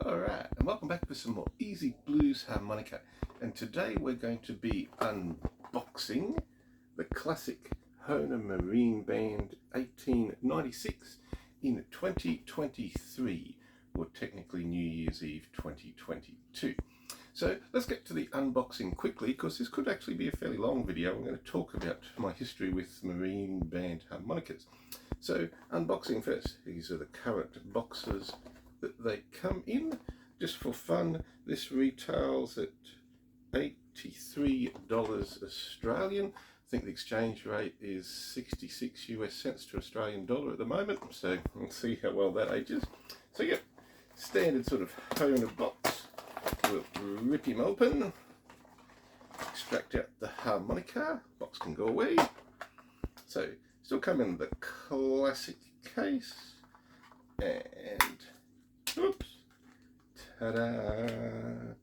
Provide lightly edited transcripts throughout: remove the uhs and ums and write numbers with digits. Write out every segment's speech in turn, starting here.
Alright, and welcome back for some more easy blues harmonica. And today we're going to be unboxing the classic Hohner Marine Band 1896 in 2023, or technically New Year's Eve 2022. So let's get to the unboxing quickly, because this could actually be a fairly long video. I'm going to talk about my history with Marine Band harmonicas. So unboxing first. These are the current boxes that they come in. Just for fun, this retails at $83 Australian. I think the exchange rate is 66 US cents to Australian dollar at the moment, so we'll see how well that ages. So yeah, standard sort of Hohner box. We'll rip him open, extract out the harmonica, box can go away. So still come in the classic case, and oops, ta-da!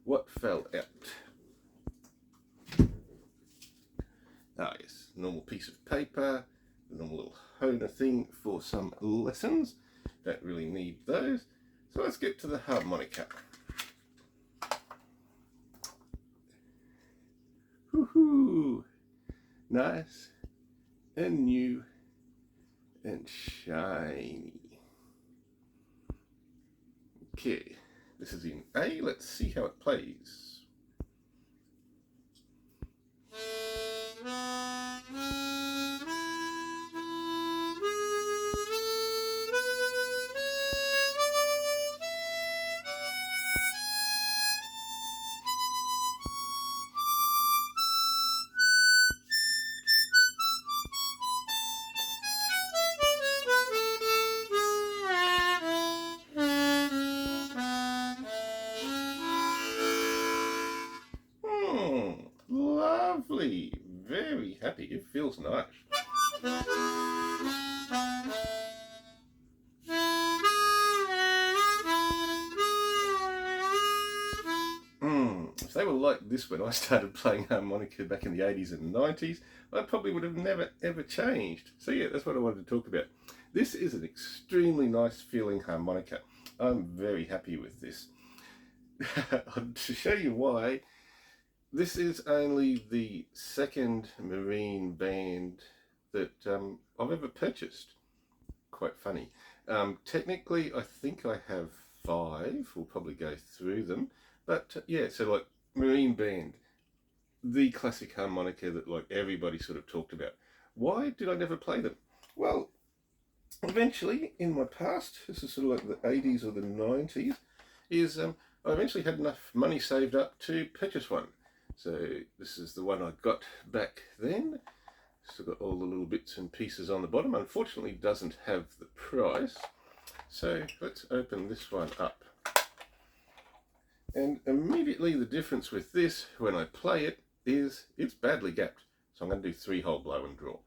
What fell out? Ah yes, normal piece of paper, the normal little Hohner thing for some lessons. Don't really need those. So let's get to the harmonica. Woohoo! Nice and new and shiny. Okay, this is in A. Let's see how it plays. Lovely, very happy, it feels nice. If they were like this when I started playing harmonica back in the 80s and 90s, I probably would have never ever changed. So yeah, that's what I wanted to talk about. This is an extremely nice feeling harmonica. I'm very happy with this. To show you why, this is only the second Marine Band that I've ever purchased. Quite funny. Technically, I think I have 5. We'll probably go through them. But yeah, so like Marine Band, the classic harmonica that like everybody sort of talked about. Why did I never play them? Well, eventually in my past, this is sort of like the 80s or the 90s, is I eventually had enough money saved up to purchase one. So this is the one I got back then. Still got all the little bits and pieces on the bottom. Unfortunately doesn't have the price. So let's open this one up. And immediately the difference with this when I play it is it's badly gapped. So I'm going to do 3-hole blow and draw.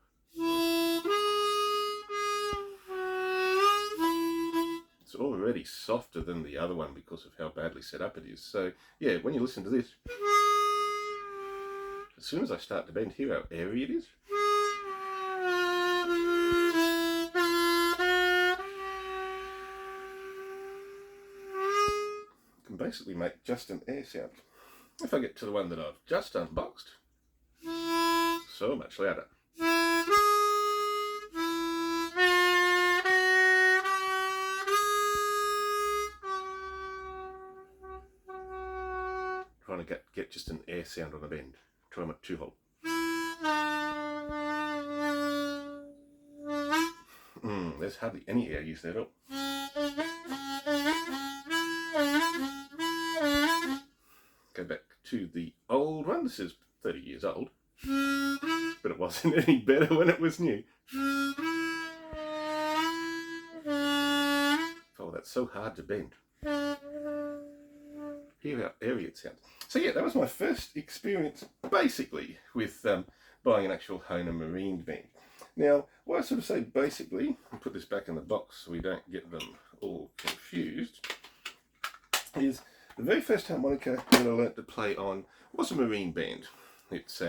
It's already softer than the other one because of how badly set up it is. So yeah, when you listen to this, as soon as I start to bend, hear how airy it is. I can basically make just an air sound. If I get to the one that I've just unboxed, so much louder. Trying to get just an air sound on a bend. Try them at 2-hole. There's hardly any air used there at all. Go back to the old one. This is 30 years old, but it wasn't any better when it was new. Oh, that's so hard to bend. Hear how airy it sounds. So yeah, that was my first experience basically with buying an actual Hohner Marine Band. Now, why I sort of say basically, I'll put this back in the box so we don't get them all confused, is the very first harmonica that I learnt to play on was a Marine Band. It's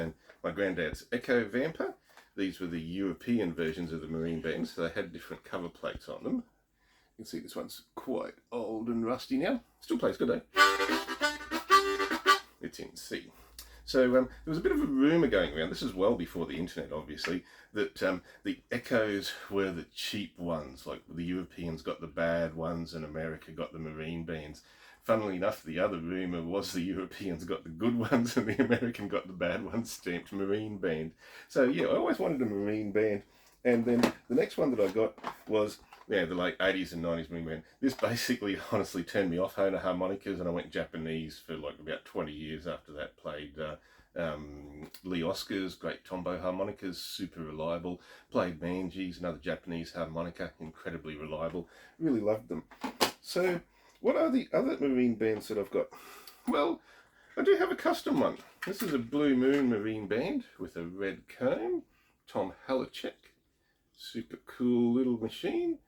my granddad's Echo Vamper. These were the European versions of the Marine Bands, so they had different cover plates on them. You can see this one's quite old and rusty now. Still plays good though. It's in C. So there was a bit of a rumour going around, this is well before the internet obviously, that the Echoes were the cheap ones, like the Europeans got the bad ones and America got the marine bands. Funnily enough, the other rumour was the Europeans got the good ones and the American got the bad ones, stamped marine band. So yeah, I always wanted a marine band. And then the next one that I got was, yeah, the late 80s and 90s marine band. This basically honestly turned me off Hohner harmonicas, and I went Japanese for like about 20 years after that. Played Lee Oscar's great Tombow harmonicas, super reliable. Played Manji's, another Japanese harmonica, incredibly reliable. Really loved them. So what are the other marine bands that I've got? Well, I do have a custom one. This is a Blue Moon marine band with a red comb. Tom Halacek. Super cool little machine.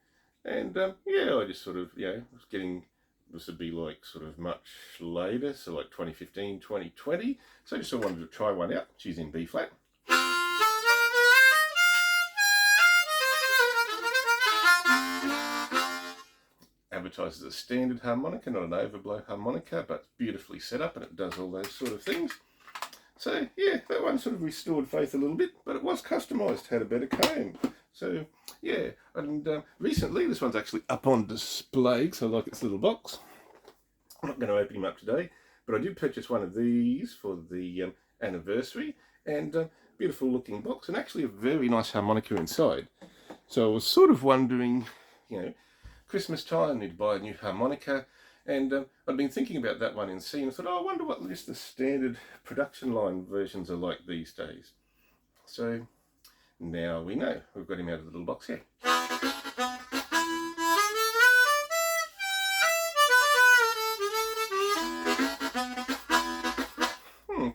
And yeah, I just sort of, was getting, this would be like sort of much later, so like 2015, 2020. So I just sort of wanted to try one out. She's in B flat. Advertised as a standard harmonica, not an overblow harmonica, but beautifully set up, and it does all those sort of things. So yeah, that one sort of restored faith a little bit, but it was customised, had a better comb. So yeah, and recently this one's actually up on display because I like its little box. I'm not going to open him up today, but I did purchase one of these for the anniversary, and beautiful looking box, and actually a very nice harmonica inside. So I was sort of wondering, Christmas time, I need to buy a new harmonica, and I'd been thinking about that one in C, and I thought, oh, I wonder what just the standard production line versions are like these days. So now we know. We've got him out of the little box here.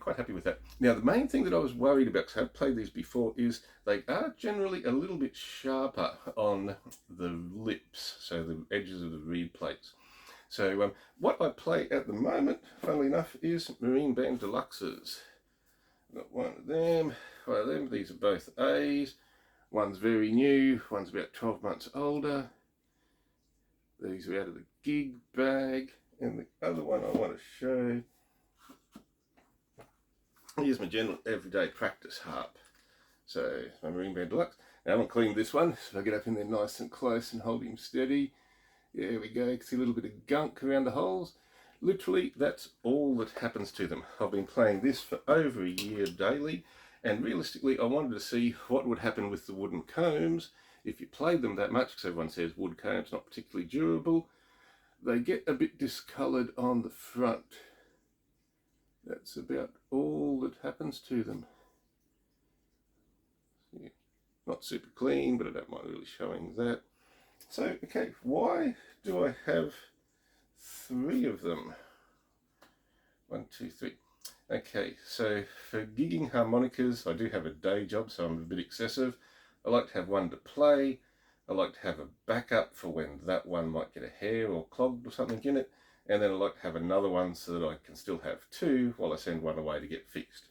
Quite happy with that. Now the main thing that I was worried about, because I've played these before, is they are generally a little bit sharper on the lips, so the edges of the reed plates. So what I play at the moment, funnily enough, is Marine Band Deluxes. Got one of them. These are both A's. One's very new, one's about 12 months older. These are out of the gig bag. And the other one I want to show, here's my general everyday practice harp. So my Marine Band Deluxe. Now I haven't cleaned this one, so I get up in there nice and close and hold him steady. There we go, you can see a little bit of gunk around the holes. Literally, that's all that happens to them. I've been playing this for over a year daily, and realistically I wanted to see what would happen with the wooden combs if you played them that much, because everyone says wood combs not particularly durable. They get a bit discoloured on the front. That's about all that happens to them. Yeah, not super clean, but I don't mind really showing that. So, okay, why do I have 3 of them? 1, 2, 3. Okay, so for gigging harmonicas, I do have a day job, so I'm a bit excessive. I like to have one to play. I like to have a backup for when that one might get a hair or clogged or something in it. And then I like to have another one so that I can still have 2 while I send one away to get fixed,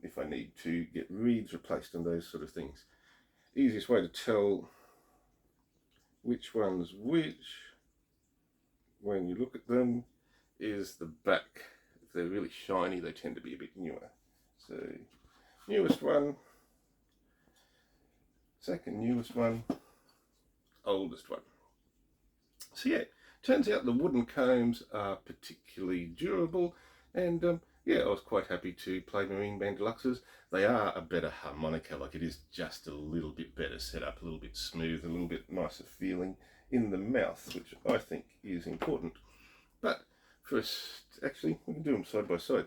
if I need to get reeds replaced and those sort of things. Easiest way to tell which one's which, when you look at them, is the back. If they're really shiny, they tend to be a bit newer. So, newest one, second newest one, oldest one. So yeah, turns out the wooden combs are particularly durable, and yeah, I was quite happy to play Marine Band Deluxes. They are a better harmonica, like it is just a little bit better set up, a little bit smooth, a little bit nicer feeling in the mouth, which I think is important. But first, actually, we can do them side by side.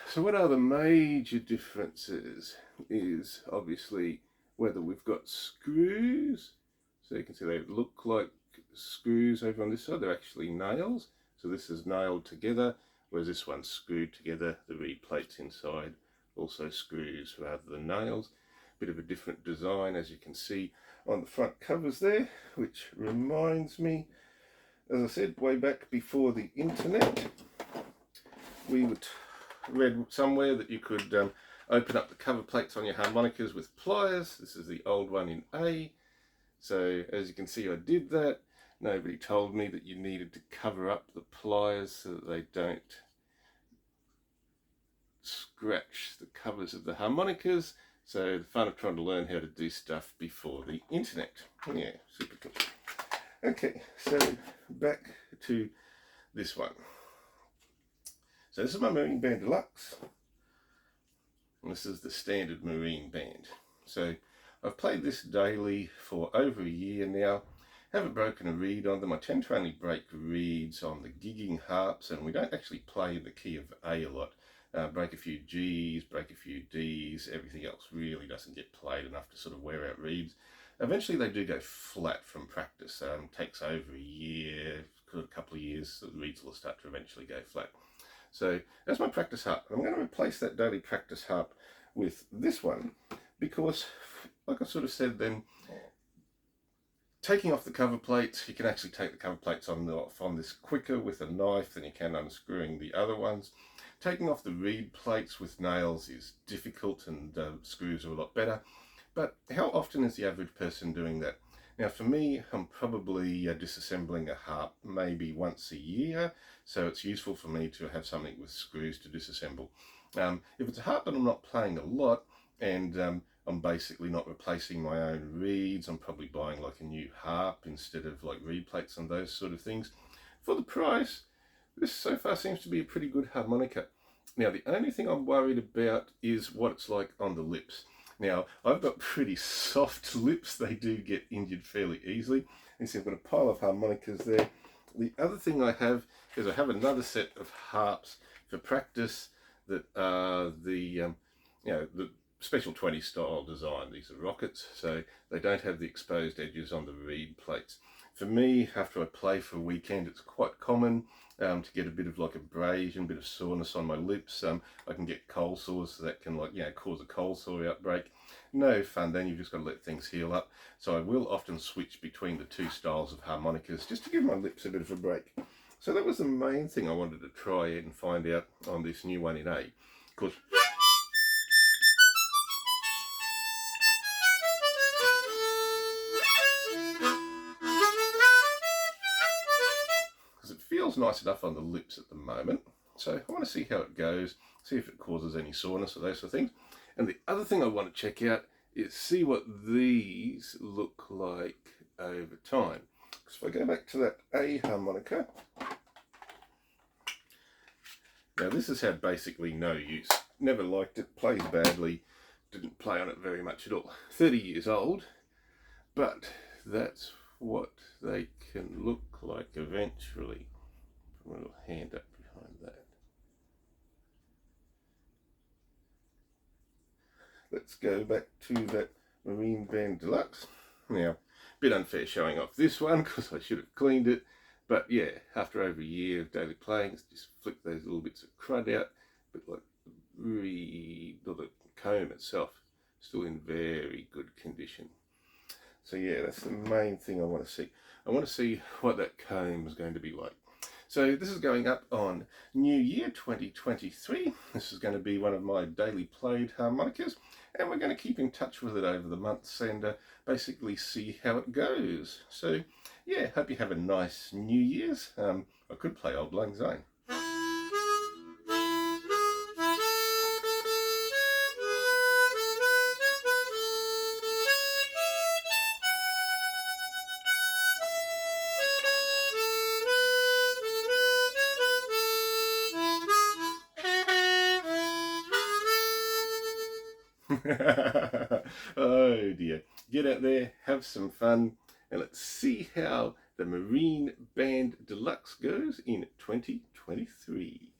So what are the major differences is obviously whether we've got screws. So you can see they look like screws over on this side, they're actually nails. So this is nailed together, whereas this one's screwed together. The reed plates inside also screws rather than nails. Bit of a different design, as you can see on the front covers there, which reminds me, as I said, way back before the internet, we read somewhere that you could open up the cover plates on your harmonicas with pliers. This is the old one in A. So as you can see, I did that. Nobody told me that you needed to cover up the pliers so that they don't scratch the covers of the harmonicas. So the fun of trying to learn how to do stuff before the internet. Yeah, super cool. Okay, so back to this one. So this is my Marine Band Deluxe. And this is the standard Marine Band. So I've played this daily for over a year now. Haven't broken a reed on them. I tend to only break reeds on the gigging harps, and we don't actually play in the key of A a lot. Break a few G's, break a few D's, everything else really doesn't get played enough to sort of wear out reeds. Eventually they do go flat from practice. Takes over a year, a couple of years, the reeds will start to eventually go flat. So that's my practice harp. I'm going to replace that daily practice harp with this one because, like I sort of said then, taking off the cover plates, you can actually take the cover plates off on this quicker with a knife than you can unscrewing the other ones. Taking off the reed plates with nails is difficult, and screws are a lot better. But how often is the average person doing that? Now for me, I'm probably disassembling a harp maybe once a year, so it's useful for me to have something with screws to disassemble. If it's a harp that I'm not playing a lot, and I'm basically not replacing my own reeds, I'm probably buying like a new harp instead of like reed plates and those sort of things. For the price, this so far seems to be a pretty good harmonica. Now the only thing I'm worried about is what it's like on the lips. Now I've got pretty soft lips, they do get injured fairly easily. You see I've got a pile of harmonicas there. The other thing I have is I have another set of harps for practice that are the Special 20 style design. These are rockets, so they don't have the exposed edges on the reed plates. For me, after I play for a weekend, it's quite common to get a bit of like abrasion, a bit of soreness on my lips. I can get cold sores, so that can cause a cold sore outbreak. No fun then, you've just got to let things heal up. So I will often switch between the two styles of harmonicas just to give my lips a bit of a break. So that was the main thing I wanted to try and find out on this new one in A. Of course, it feels nice enough on the lips at the moment, so I want to see how it goes, see if it causes any soreness or those sort of things. And the other thing I want to check out is see what these look like over time. Because if I go back to that A harmonica, now this has had basically no use, never liked it, plays badly, didn't play on it very much at all. 30 years old, but that's what they can look like eventually. Put my little hand up behind that. Let's go back to that Marine Band Deluxe. Now, a bit unfair showing off this one because I should have cleaned it, but yeah, after over a year of daily playing, just flick those little bits of crud out, but like the comb itself still in very good condition. So yeah, that's the main thing I want to see. I want to see what that comb is going to be like. So this is going up on New Year 2023. This is going to be one of my daily played harmonicas, and we're going to keep in touch with it over the months and basically see how it goes. So yeah, hope you have a nice New Year's. I could play Old Lang Syne. Oh dear. Get out there, have some fun, and let's see how the Marine Band Deluxe goes in 2023.